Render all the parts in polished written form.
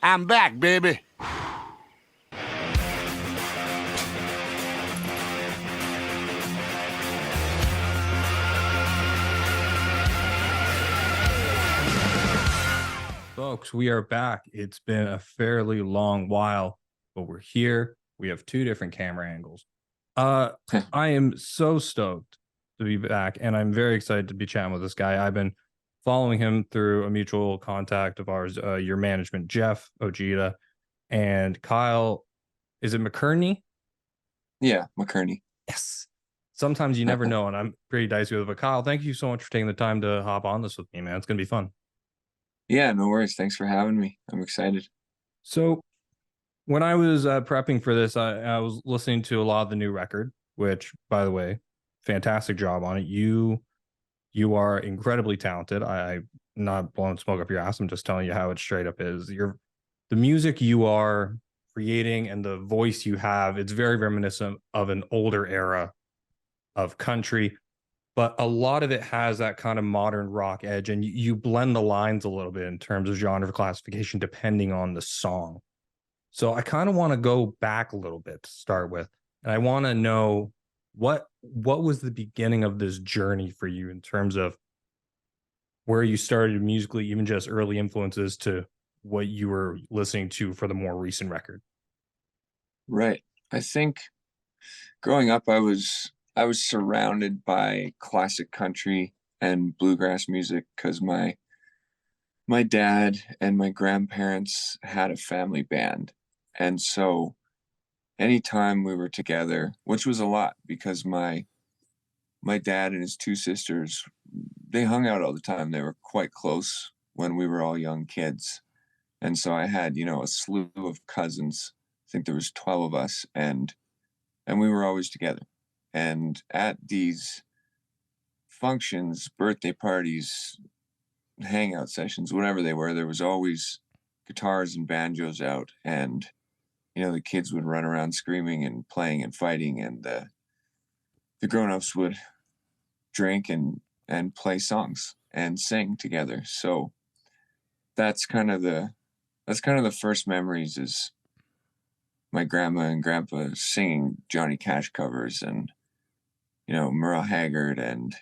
I'm back, baby. Folks, we are back. It's been a fairly long while, but we're here. We have two different camera angles. I am so stoked to be back, and I'm very excited to be chatting with this guy. I've been following him through a mutual contact of ours, your management, Jeff Ojeda, and Kyle. Is it McKearney? Yeah, McKearney. Yes. Sometimes you never know, and I'm pretty dicey with it. But Kyle, thank you so much for taking the time to hop on this with me, man. It's going to be fun. Yeah, no worries. Thanks for having me. I'm excited. So when I was prepping for this, I was listening to a lot of the new record, which, by the way, fantastic job on it. You are incredibly talented. I'm not blowing smoke up your ass. I'm just telling you how it straight up is. The music you are creating and the voice you have, it's very reminiscent of an older era of country, but a lot of it has that kind of modern rock edge, and you blend the lines a little bit in terms of genre classification depending on the song. So I kind of want to go back a little bit to start with, and I want to know what was the beginning of this journey for you in terms of where you started musically, even just early influences to what you were listening to for the more recent record. Right. I think growing up, I was surrounded by classic country and bluegrass music because my dad and my grandparents had a family band. And so anytime we were together, which was a lot because my dad and his two sisters, they hung out all the time. They were quite close when we were all young kids. And so I had, a slew of cousins. I think there was 12 of us, and we were always together. And at these functions, birthday parties, hangout sessions, whatever they were, there was always guitars and banjos out, and the kids would run around screaming and playing and fighting, and the grown-ups would drink and play songs and sing together. So that's kind of the first memories, is my grandma and grandpa singing Johnny Cash covers and Merle Haggard and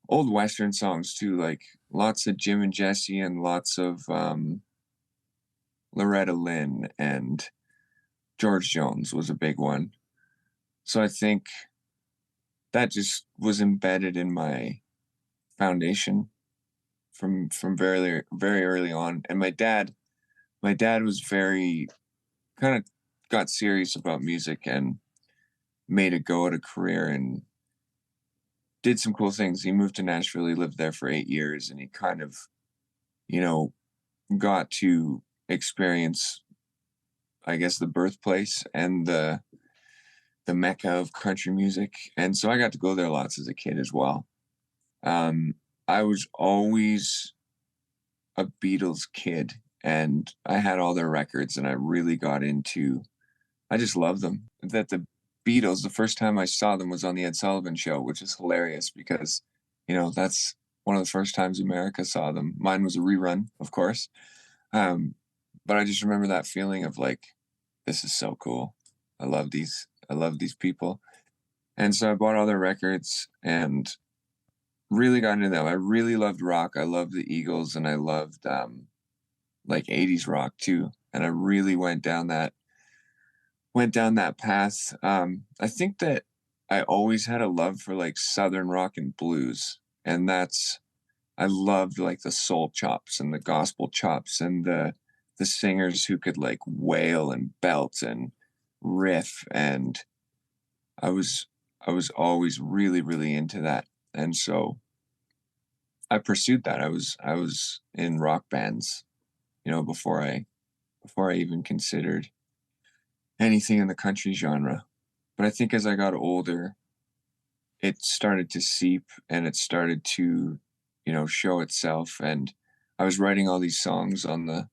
old Western songs too, like lots of Jim and Jesse and lots of Loretta Lynn, and George Jones was a big one. So I think that just was embedded in my foundation from very, very early on. And my dad was very kind of got serious about music and made a go at a career and did some cool things. He moved to Nashville. He lived there for 8 years, and he kind of, got to experience, I guess, the birthplace and the mecca of country music. And so I got to go there lots as a kid as well. I was always a Beatles kid, and I had all their records, and I really got into, I just love them. That the Beatles, the first time I saw them was on the Ed Sullivan Show, which is hilarious because, that's one of the first times America saw them. Mine was a rerun, of course. But I just remember that feeling of like, this is so cool. I love these people. And so I bought all their records and really got into them. I really loved rock. I loved the Eagles, and I loved like 80s rock too. And I really went down that path. I think that I always had a love for like Southern rock and blues. And I loved like the soul chops and the gospel chops and the singers who could like wail and belt and riff. And I was always really, really into that. And so I pursued that. I was in rock bands, before I even considered anything in the country genre. But I think as I got older, it started to seep and it started to, show itself. And I was writing all these songs on the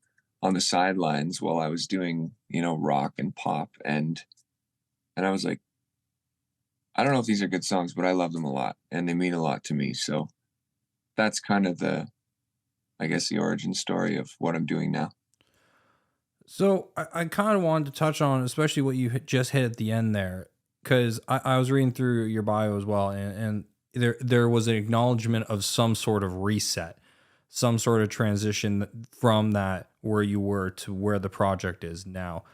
sidelines while I was doing, rock and pop. And I was like, I don't know if these are good songs, but I love them a lot and they mean a lot to me. So that's kind of the I guess, the origin story of what I'm doing now. So I kind of wanted to touch on, especially what you just hit at the end there, because I was reading through your bio as well, and there was an acknowledgement of some sort of reset, some sort of transition from that where you were to where the project is now.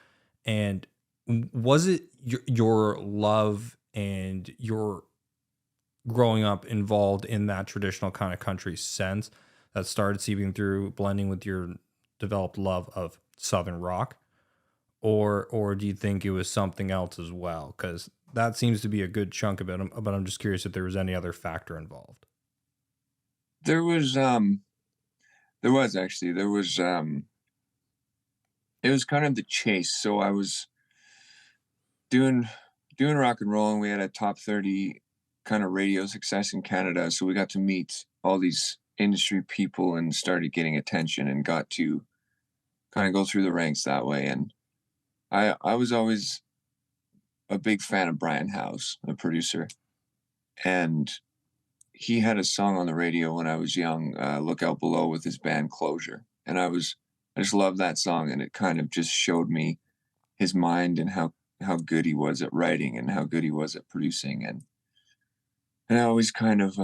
And was it your love and your growing up involved in that traditional kind of country sense that started seeping through, blending with your developed love of Southern rock? Or do you think it was something else as well? Because that seems to be a good chunk of it. But I'm just curious if there was any other factor involved. There was actually it was kind of the chase. So I was doing rock and roll, and we had a top 30 kind of radio success in Canada. So we got to meet all these industry people and started getting attention and got to kind of go through the ranks that way. And I was always a big fan of Brian House, the producer, and he had a song on the radio when I was young, "Look Out Below" with his band Closure, and I just loved that song, and it kind of just showed me his mind and how good he was at writing and how good he was at producing, and I always kind of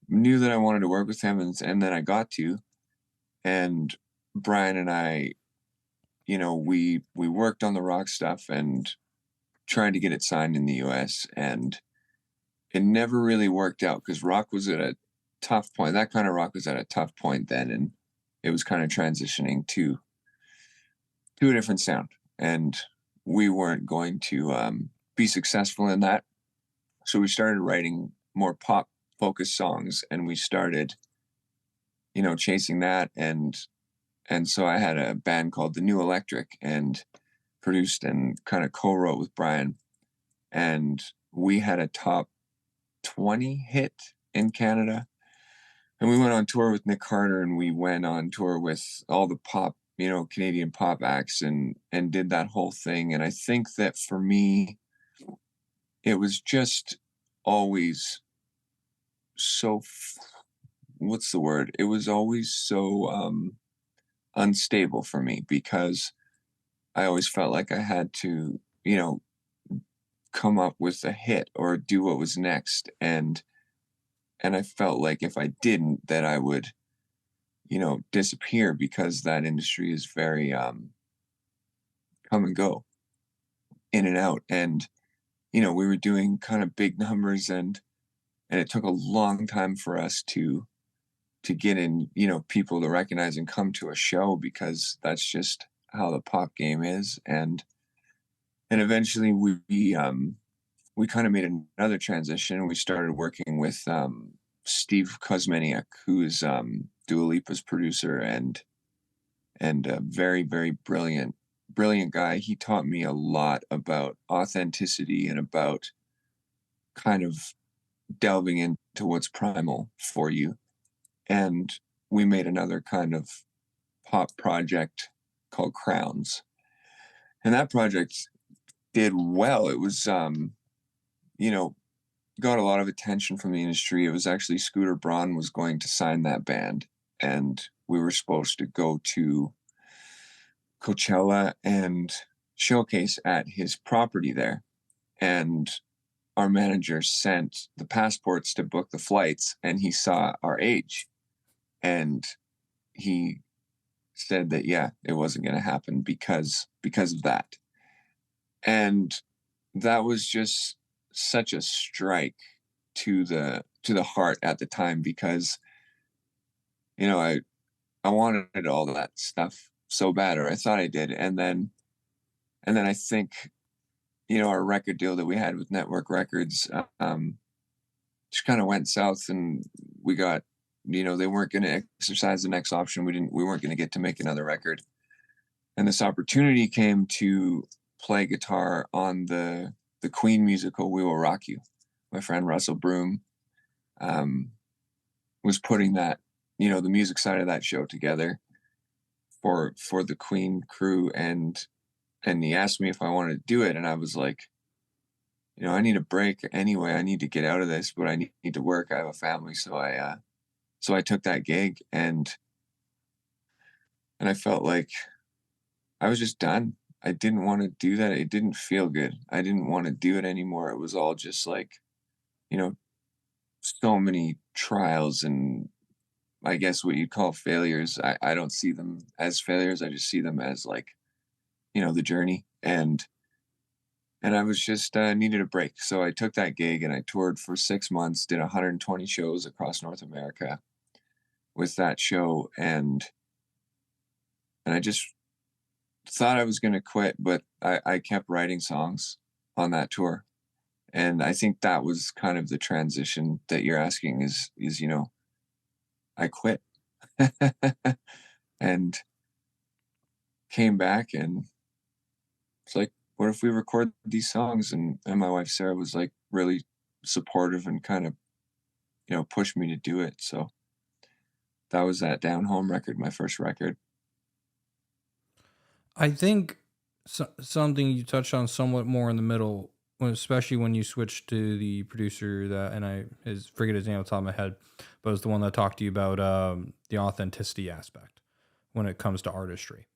knew that I wanted to work with him, and then I got to, and Brian and I, we worked on the rock stuff and trying to get it signed in the U.S. and it never really worked out because rock was at a tough point. That kind of rock was at a tough point then, and it was kind of transitioning to a different sound, and we weren't going to be successful in that. So we started writing more pop focused songs, and we started, chasing that. And so I had a band called The New Electric and produced and kind of co-wrote with Brian, and we had a top 20 hit in Canada. And we went on tour with Nick Carter, and we went on tour with all the pop, Canadian pop acts, and did that whole thing. And I think that for me, it was just always so what's the word? It was always so unstable for me because I always felt like I had to, come up with a hit or do what was next. And I felt like if I didn't, that I would, disappear because that industry is very come and go, in and out. And, we were doing kind of big numbers, and it took a long time for us to get in, people to recognize and come to a show because that's just how the pop game is. And eventually we kind of made another transition, and we started working with Steve Kosmeniak, who's Dua Lipa's producer and a very, very brilliant guy. He taught me a lot about authenticity and about kind of delving into what's primal for you. And we made another kind of pop project called Crowns. And that project did well. It was, got a lot of attention from the industry. It was actually Scooter Braun was going to sign that band, and we were supposed to go to Coachella and showcase at his property there. And our manager sent the passports to book the flights, and he saw our age, and he said that, yeah, it wasn't going to happen because of that. And that was just such a strike to the heart at the time because I wanted all that stuff so bad, or I thought I did. And then I think our record deal that we had with Network Records just kind of went south, and we got, they weren't going to exercise the next option. We weren't going to get to make another record. And this opportunity came to play guitar on the Queen musical "We Will Rock You." My friend Russell Broom was putting that, the music side of that show together for the Queen crew, and he asked me if I wanted to do it, and I was like, I need a break anyway. I need to get out of this, but I need to work. I have a family, so so I took that gig, and I felt like I was just done. I didn't want to do that. It didn't feel good. I didn't want to do it anymore. It was all just like, you know, so many trials and I guess what you'd call failures. I don't see them as failures. I just see them as like, the journey. And I was just needed a break. So I took that gig and I toured for 6 months, did 120 shows across North America with that show. And I just thought I was going to quit, but I kept writing songs on that tour. And I think that was kind of the transition that you're asking is, I quit and came back and it's like, what if we record these songs? And my wife Sarah was like really supportive and kind of, pushed me to do it. So that was that Down Home record, my first record. I think something you touched on somewhat more in the middle, especially when you switched to the producer that, and I his forget his name off the top of my head, but it was the one that talked to you about the authenticity aspect when it comes to artistry.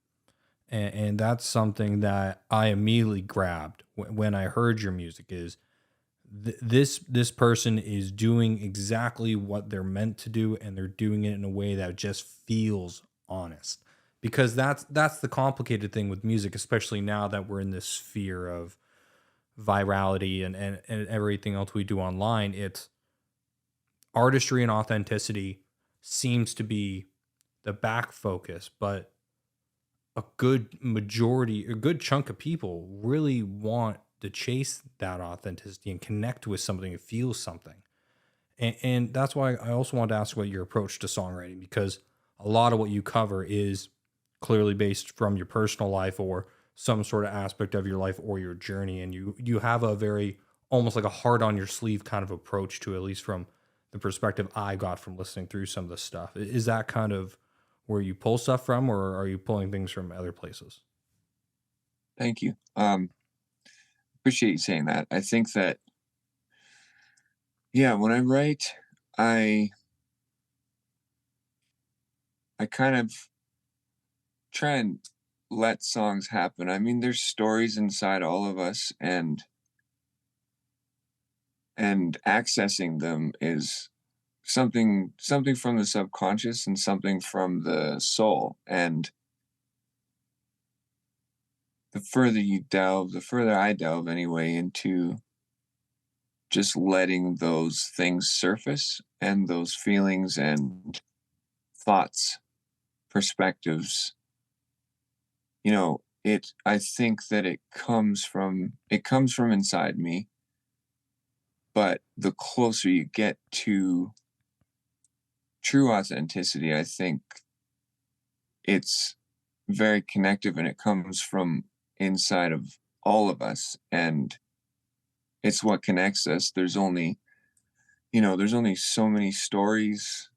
And that's something that I immediately grabbed when I heard your music is this person is doing exactly what they're meant to do and they're doing it in a way that just feels honest because that's the complicated thing with music, especially now that we're in this sphere of virality and everything else we do online. It's artistry and authenticity seems to be the back focus, but a good majority, a good chunk of people really want to chase that authenticity and connect with something and feel something. And that's why I also wanted to ask about your approach to songwriting because a lot of what you cover is clearly based from your personal life or some sort of aspect of your life or your journey. And you have a very almost like a heart on your sleeve kind of approach to it, at least from the perspective I got from listening through some of the stuff. Is that kind of where you pull stuff from, or are you pulling things from other places? Thank you. Appreciate you saying that. I think that, yeah, when I write, I I kind of try and let songs happen. I mean, there's stories inside all of us and accessing them is something from the subconscious and something from the soul. And the further I delve anyway into just letting those things surface and those feelings and thoughts, perspectives, I think that it comes from inside me, but the closer you get to true authenticity, I think it's very connective and it comes from inside of all of us and it's what connects us. There's only so many stories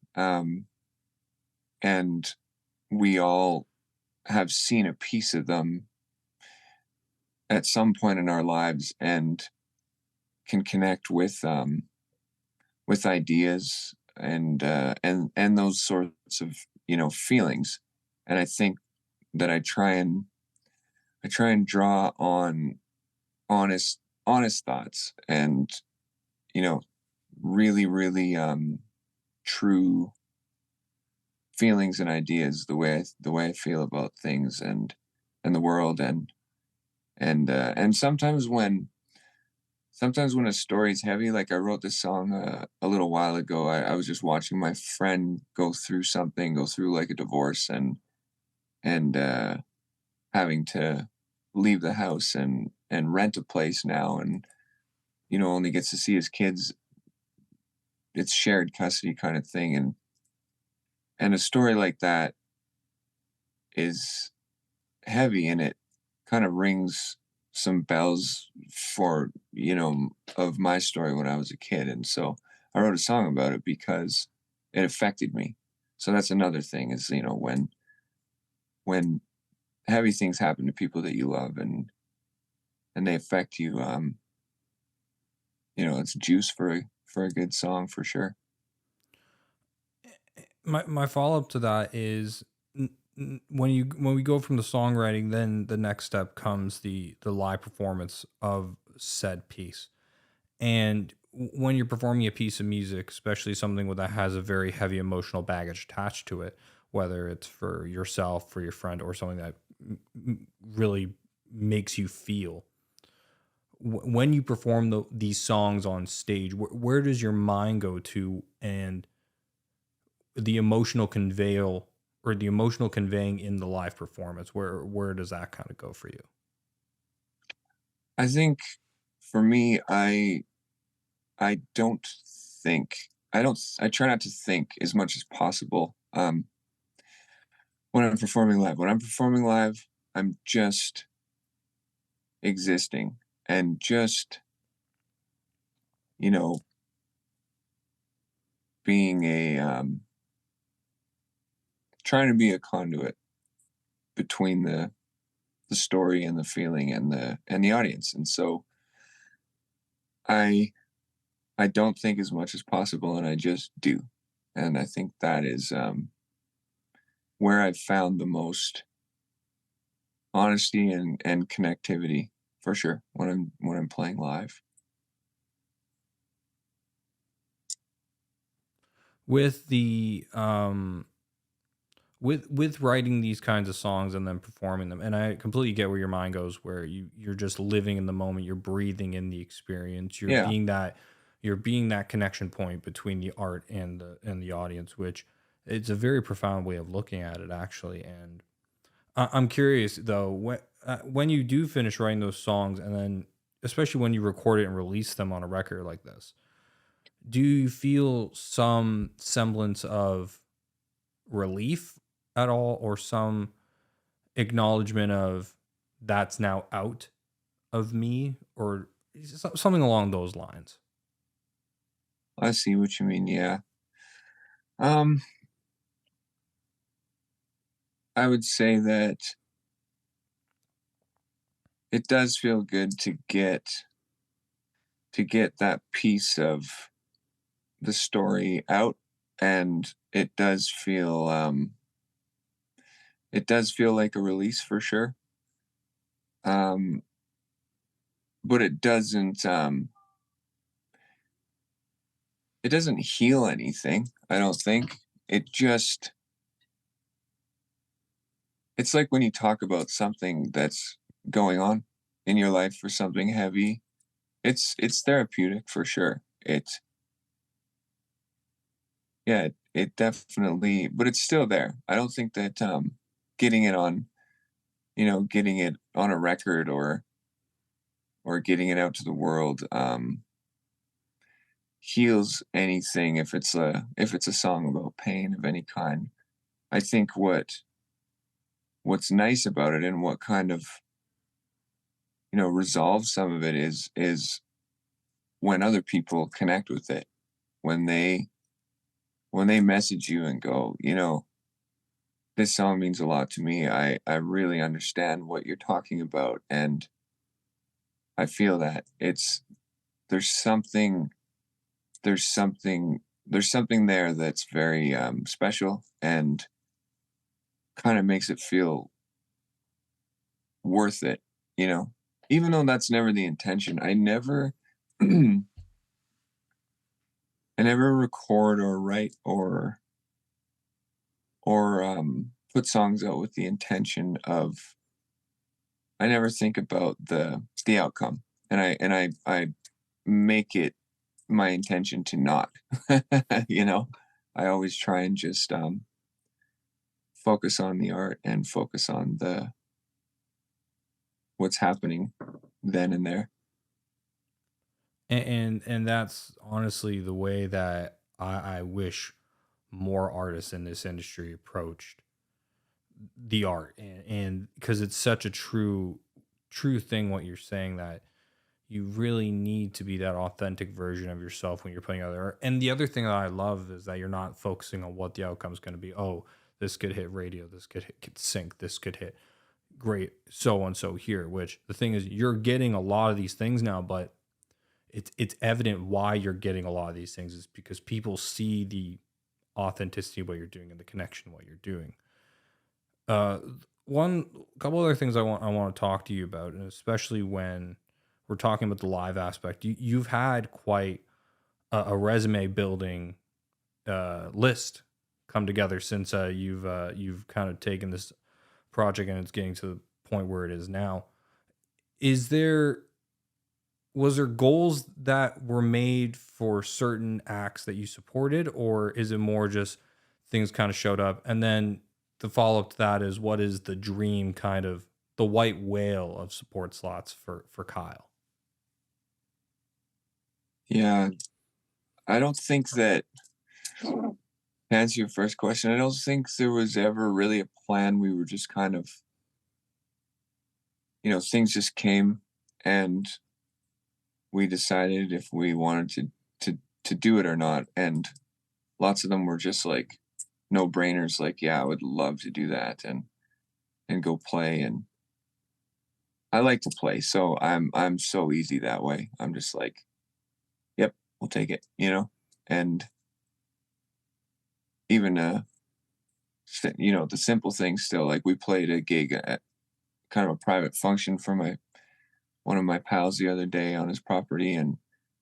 and we all have seen a piece of them at some point in our lives and can connect with ideas and those sorts of feelings. And I think that I try and draw on honest thoughts and you know really really true feelings and ideas, the way I feel about things and the world and sometimes when a story's heavy, like I wrote this song a little while ago. I was just watching my friend go through like a divorce and having to leave the house and rent a place now and only gets to see his kids. It's shared custody kind of thing, and a story like that is heavy and it kind of rings some bells for of my story when I was a kid. And so I wrote a song about it because it affected me. So that's another thing is when heavy things happen to people that you love and they affect you, it's juice for a good song for sure. My follow-up to that is when we go from the songwriting, then the next step comes the live performance of said piece. And when you're performing a piece of music, especially something that has a very heavy emotional baggage attached to it, whether it's for yourself, for your friend, or something that really makes you feel, when you perform these songs on stage, where does your mind go to, and the emotional conveyal or the emotional conveying in the live performance, where does that kind of go for you? I think for me, I don't think I try not to think as much as possible when I'm performing live. When I'm performing live, I'm just existing and just, you know, being a trying to be a conduit between the story and the feeling and the audience. And so I I don't think as much as possible and I just do. And I think that is where I've found the most honesty and connectivity for sure when I'm playing live. With the with writing these kinds of songs and then performing them, and I completely get where your mind goes, where you're just living in the moment, you're breathing in the experience, Yeah. you're being that connection point between the art and the audience, which it's a very profound way of looking at it, actually. And I'm curious though, when you do finish writing those songs, and then especially when you record it and release them on a record like this, do you feel some semblance of relief at all, or some acknowledgement of that's now out of me, or something along those lines? I see what you mean. Yeah. Um, I would say that it does feel good to get that piece of the story out, and it does feel like a release for sure. Um, but it doesn't heal anything, I don't think. It just it's like when you talk about something that's going on in your life or something heavy, it's therapeutic for sure. Yeah, it definitely, but it's still there. I don't think that getting it on, getting it on a record or getting it out to the world heals anything if it's a song about pain of any kind. I think what's nice about it and what kind of, resolves some of it is when other people connect with it, when they message you and go, this song means a lot to me. I really understand what you're talking about, and I feel that there's something there's something there's something there that's very special and kind of makes it feel worth it, you know. Even though that's never the intention, I never I never record or write or put songs out with the intention of I never think about the outcome, and I make it my intention to not, you know? I always try and just, focus on the art and focus on the what's happening then and there. And that's honestly the way that I wish more artists in this industry approached the art, and because it's such a true thing what you're saying, that you really need to be that authentic version of yourself when you're putting out there. And the other thing that I love is that you're not focusing on what the outcome is going to be. Oh, this could hit radio, this could sync, this could hit great so and so here. Which the thing is, you're getting a lot of these things now, but it's evident why you're getting a lot of these things is because people see the authenticity of what you're doing and the connection of what you're doing. Uh, one couple other things I want to talk to you about, and especially when we're talking about the live aspect, you've had quite a resume building list come together since you've kind of taken this project and it's getting to the point where it is now. Is there Was there goals that were made for certain acts that you supported, or is it more just things kind of showed up? And then the follow up to that is, what is the dream, kind of the white whale of support slots for Kyle? Yeah, I don't think that, to answer your first question, I don't think there was ever really a plan. We were just kind of, things just came, and we decided if we wanted to do it or not. And lots of them were just like no brainers, like, yeah, I would love to do that and go play. And I like to play, so I'm so easy that way. I'm just like, yep, we'll take it. And even the simple things still, like we played a gig at kind of a private function for my one of my pals the other day on his property, and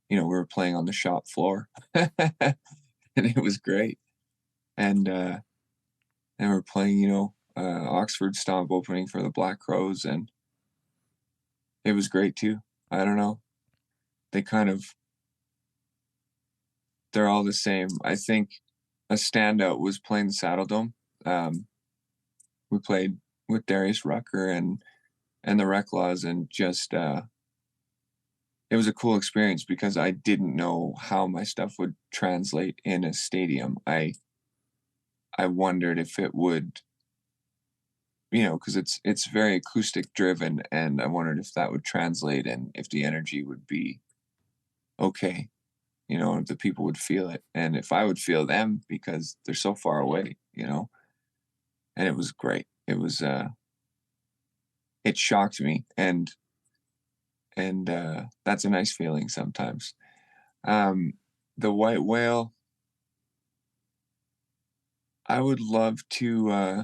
we were playing on the shop floor. And it was great. And we're playing, Oxford Stomp opening for the Black Crows, and it was great too. I don't know, they kind of they're all the same. I think a standout was playing the Saddle Dome. We played with Darius Rucker and the Reclaws, and just it was a cool experience because I didn't know how my stuff would translate in a stadium. I wondered if it would, because it's very acoustic driven, and I wondered if that would translate and if the energy would be okay, if the people would feel it, and if I would feel them because they're so far away. And it was great. It shocked me, and that's a nice feeling sometimes. Um, the white whale, I would love to.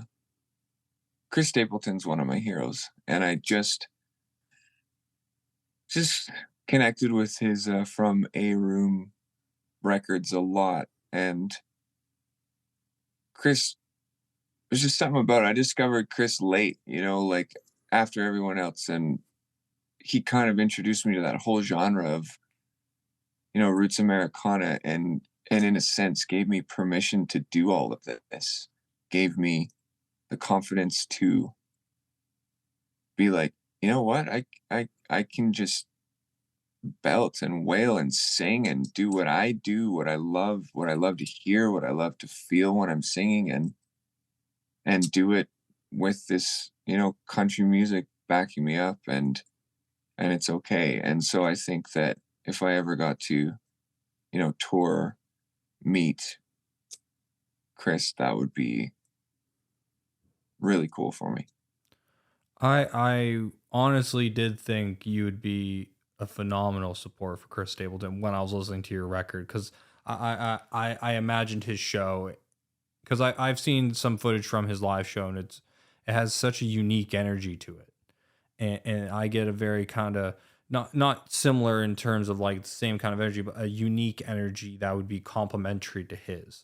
Chris Stapleton's one of my heroes, and I just connected with his From A Room records a lot, and Chris. There's just something about it. I discovered Chris late, like after everyone else, and he kind of introduced me to that whole genre of roots Americana, and in a sense gave me permission to do all of this, gave me the confidence to be like, you know what, I can just belt and wail and sing and do what I do, what I love to hear, what I love to feel when I'm singing, and do it with this country music backing me up, and it's okay. And so I think that if I ever got to tour, meet Chris, that would be really cool for me. I honestly did think you would be a phenomenal support for Chris Stapleton when I was listening to your record, because I imagined his show, because I've seen some footage from his live show, and it has such a unique energy to it, and I get a very kind of, not similar in terms of like the same kind of energy, but a unique energy that would be complementary to his,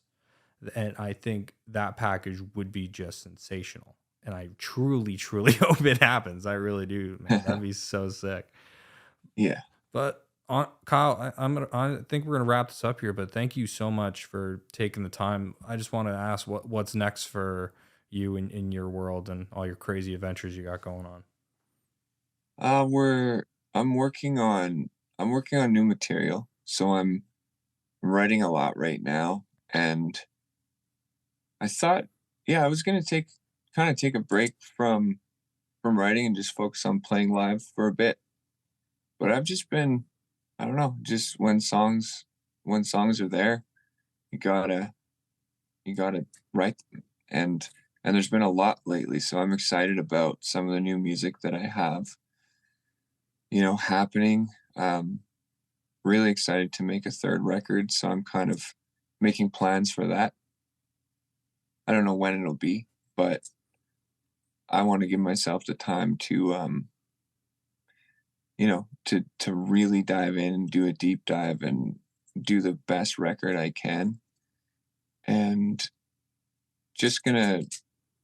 and I think that package would be just sensational. And I truly, truly hope it happens. I really do, man. That'd be so sick. Yeah. But Kyle, I think we're gonna wrap this up here. But thank you so much for taking the time. I just want to ask what's next for you in your world and all your crazy adventures you got going on. We're I'm working on new material, so I'm writing a lot right now, and I thought, yeah, I was gonna take a break from writing and just focus on playing live for a bit. But I've just been, I don't know, just when songs are there, you gotta you gotta write them. And there's been a lot lately, so I'm excited about some of the new music that I have, happening. Um, Really excited to make a third record, so I'm kind of making plans for that. I don't know when it'll be, but I want to give myself the time to to really dive in and do a deep dive and do the best record I can. And just gonna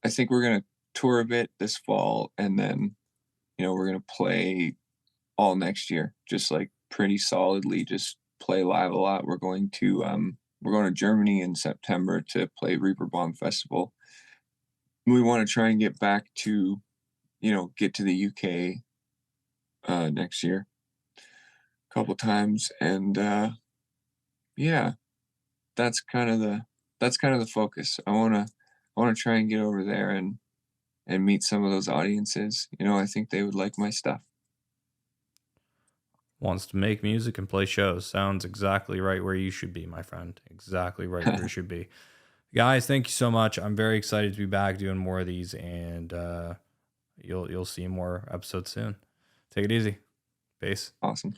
I think we're gonna tour a bit this fall, and then we're gonna play all next year, just like pretty solidly, just play live a lot. We're going to Germany in September to play Reaper Bomb Festival. We want to try and get back to, get to the UK next year a couple times, and yeah, that's kind of the focus. I want to try and get over there and meet some of those audiences. I think they would like my stuff. Wants to make music and play shows. Sounds exactly right where you should be, my friend. Exactly right where you should be. Guys, thank you so much. I'm very excited to be back doing more of these, and you'll see more episodes soon. Take it easy. Peace. Awesome.